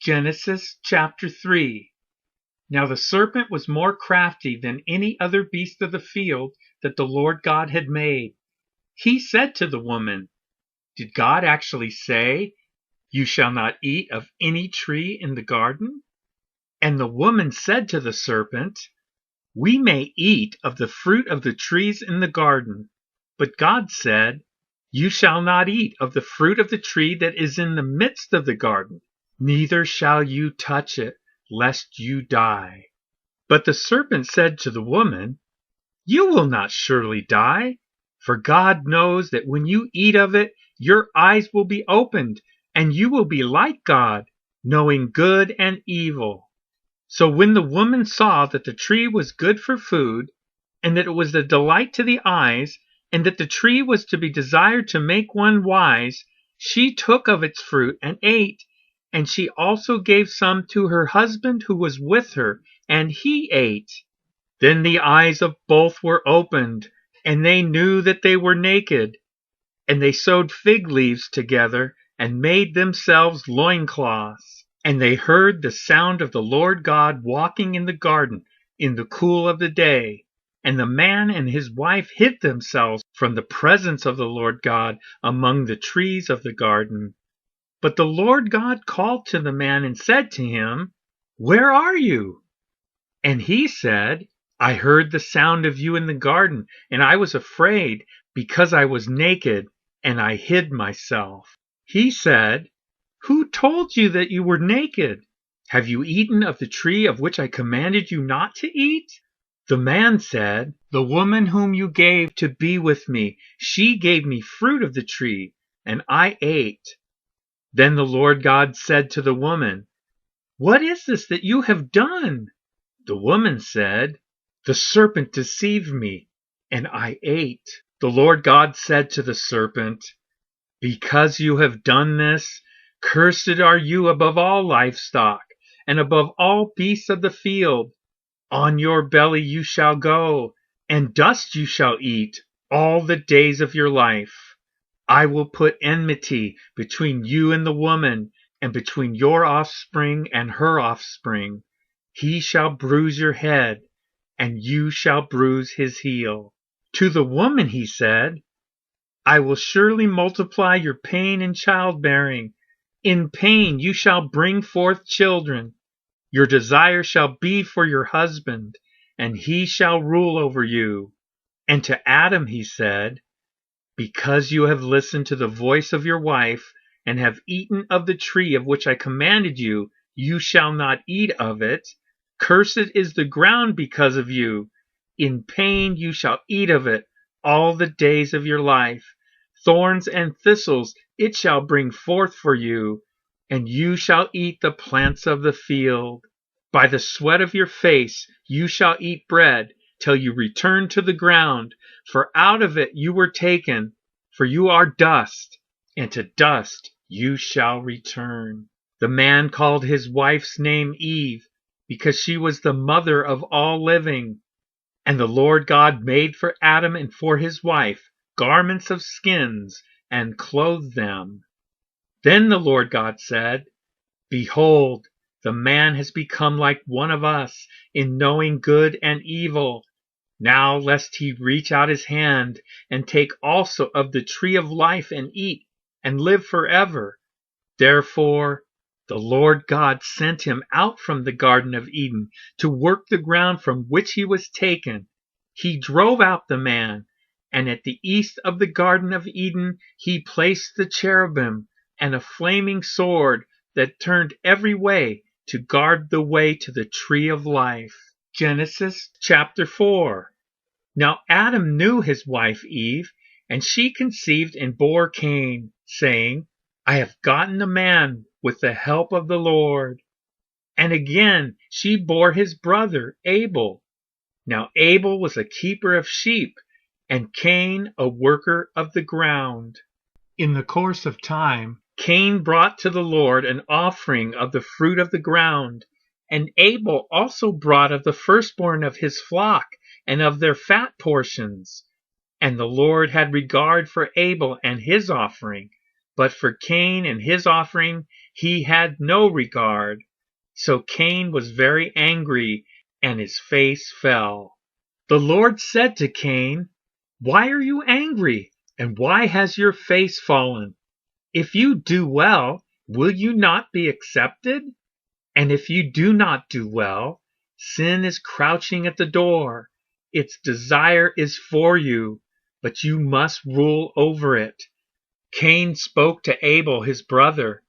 Genesis chapter 3. Now the serpent was more crafty than any other beast of the field that the Lord God had made. He said to the woman, "Did God actually say, 'You shall not eat of any tree in the garden'?" And the woman said to the serpent, "We may eat of the fruit of the trees in the garden, but God said, 'You shall not eat of the fruit of the tree that is in the midst of the garden, neither shall you touch it, lest you die.'" But the serpent said to the woman, "You will not surely die, for God knows that when you eat of it, your eyes will be opened, and you will be like God, knowing good and evil." So when the woman saw that the tree was good for food, and that it was a delight to the eyes, and that the tree was to be desired to make one wise, she took of its fruit and ate, and she also gave some to her husband who was with her, and he ate. Then the eyes of both were opened, and they knew that they were naked. And they sewed fig leaves together, and made themselves loincloths. And they heard the sound of the Lord God walking in the garden in the cool of the day. And the man and his wife hid themselves from the presence of the Lord God among the trees of the garden. But the Lord God called to the man and said to him, "Where are you?" And he said, "I heard the sound of you in the garden, and I was afraid, because I was naked, and I hid myself." He said, "Who told you that you were naked? Have you eaten of the tree of which I commanded you not to eat?" The man said, "The woman whom you gave to be with me, she gave me fruit of the tree, and I ate." Then the Lord God said to the woman, "What is this that you have done?" The woman said, "The serpent deceived me, and I ate." The Lord God said to the serpent, "Because you have done this, cursed are you above all livestock, and above all beasts of the field. On your belly you shall go, and dust you shall eat all the days of your life. I will put enmity between you and the woman, and between your offspring and her offspring. He shall bruise your head, and you shall bruise his heel." To the woman he said, "I will surely multiply your pain in childbearing. In pain you shall bring forth children. Your desire shall be for your husband, and he shall rule over you." And to Adam he said, "Because you have listened to the voice of your wife, and have eaten of the tree of which I commanded you, you shall not eat of it. Cursed is the ground because of you. In pain you shall eat of it all the days of your life. Thorns and thistles it shall bring forth for you, and you shall eat the plants of the field. By the sweat of your face you shall eat bread, till you return to the ground, for out of it you were taken, for you are dust, and to dust you shall return." The man called his wife's name Eve, because she was the mother of all living. And the Lord God made for Adam and for his wife garments of skins, and clothed them. Then the Lord God said, "Behold, the man has become like one of us in knowing good and evil. Now lest he reach out his hand and take also of the tree of life and eat, and live forever." Therefore the Lord God sent him out from the Garden of Eden to work the ground from which he was taken. He drove out the man, and at the east of the Garden of Eden he placed the cherubim and a flaming sword that turned every way to guard the way to the tree of life. Genesis chapter 4. Now Adam knew his wife Eve, and she conceived and bore Cain, saying, "I have gotten a man with the help of the Lord." And again she bore his brother Abel. Now Abel was a keeper of sheep, and Cain a worker of the ground. In the course of time, Cain brought to the Lord an offering of the fruit of the ground, and Abel also brought of the firstborn of his flock and of their fat portions. And the Lord had regard for Abel and his offering, but for Cain and his offering he had no regard. So Cain was very angry, and his face fell. The Lord said to Cain, "Why are you angry, and why has your face fallen? If you do well, will you not be accepted? And if you do not do well, sin is crouching at the door. Its desire is for you, but you must rule over it." Cain spoke to Abel his brother,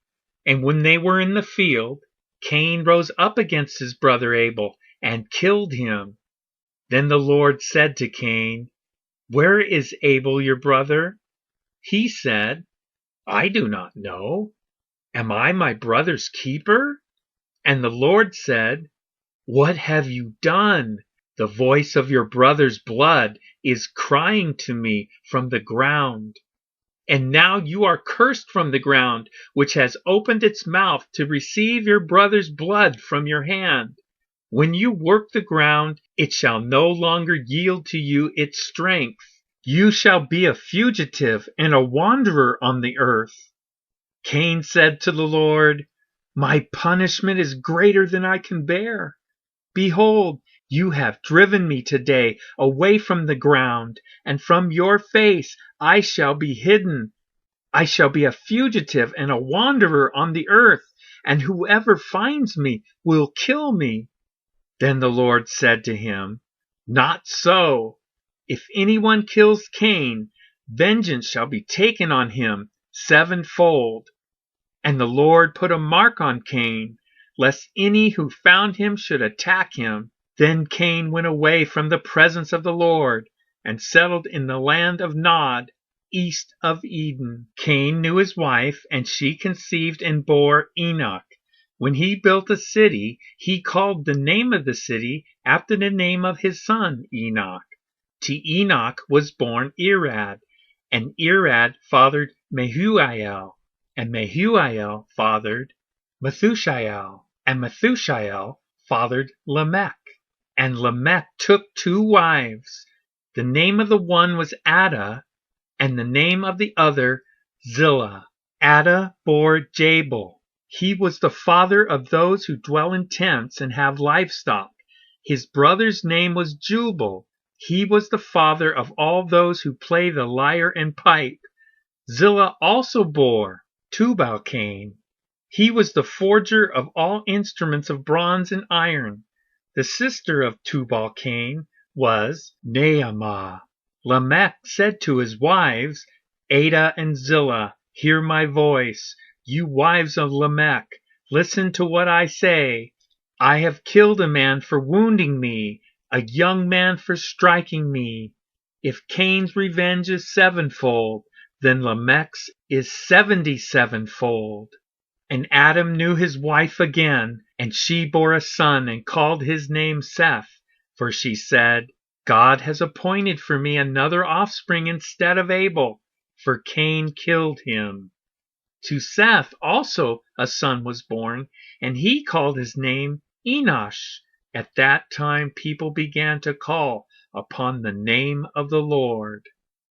and when they were in the field, Cain rose up against his brother Abel and killed him. Then the Lord said to Cain, "Where is Abel your brother?" He said, "I do not know. Am I my brother's keeper?" And the Lord said, "What have you done? The voice of your brother's blood is crying to me from the ground. And now you are cursed from the ground, which has opened its mouth to receive your brother's blood from your hand. When you work the ground, it shall no longer yield to you its strength. You shall be a fugitive and a wanderer on the earth." Cain said to the Lord, "My punishment is greater than I can bear. Behold, you have driven me today away from the ground, and from your face I shall be hidden. I shall be a fugitive and a wanderer on the earth, and whoever finds me will kill me." Then the Lord said to him, "Not so. If anyone kills Cain, vengeance shall be taken on him sevenfold." And the Lord put a mark on Cain, lest any who found him should attack him. Then Cain went away from the presence of the Lord and settled in the land of Nod, east of Eden. Cain knew his wife, and she conceived and bore Enoch. When he built a city, he called the name of the city after the name of his son Enoch. To Enoch was born Irad, and Irad fathered Mehujael, and Mehujael fathered Methushael, and Methushael fathered Lamech. And Lamech took 2 wives. The name of the one was Adah, and the name of the other Zillah. Adah bore Jabal. He was the father of those who dwell in tents and have livestock. His brother's name was Jubal. He was the father of all those who play the lyre and pipe. Zillah also bore Tubal-Cain. He was the forger of all instruments of bronze and iron. The sister of Tubal-Cain was Naamah. Lamech said to his wives, Adah and Zillah, "Hear my voice. You wives of Lamech, listen to what I say. I have killed a man for wounding me, a young man for striking me. If Cain's revenge is sevenfold, then Lamech's is 77-fold. And Adam knew his wife again, and she bore a son and called his name Seth, for she said, God has appointed for me another offspring instead of Abel, for Cain killed him. To Seth also a son was born, and he called his name Enosh. At that time people began to call upon the name of the Lord.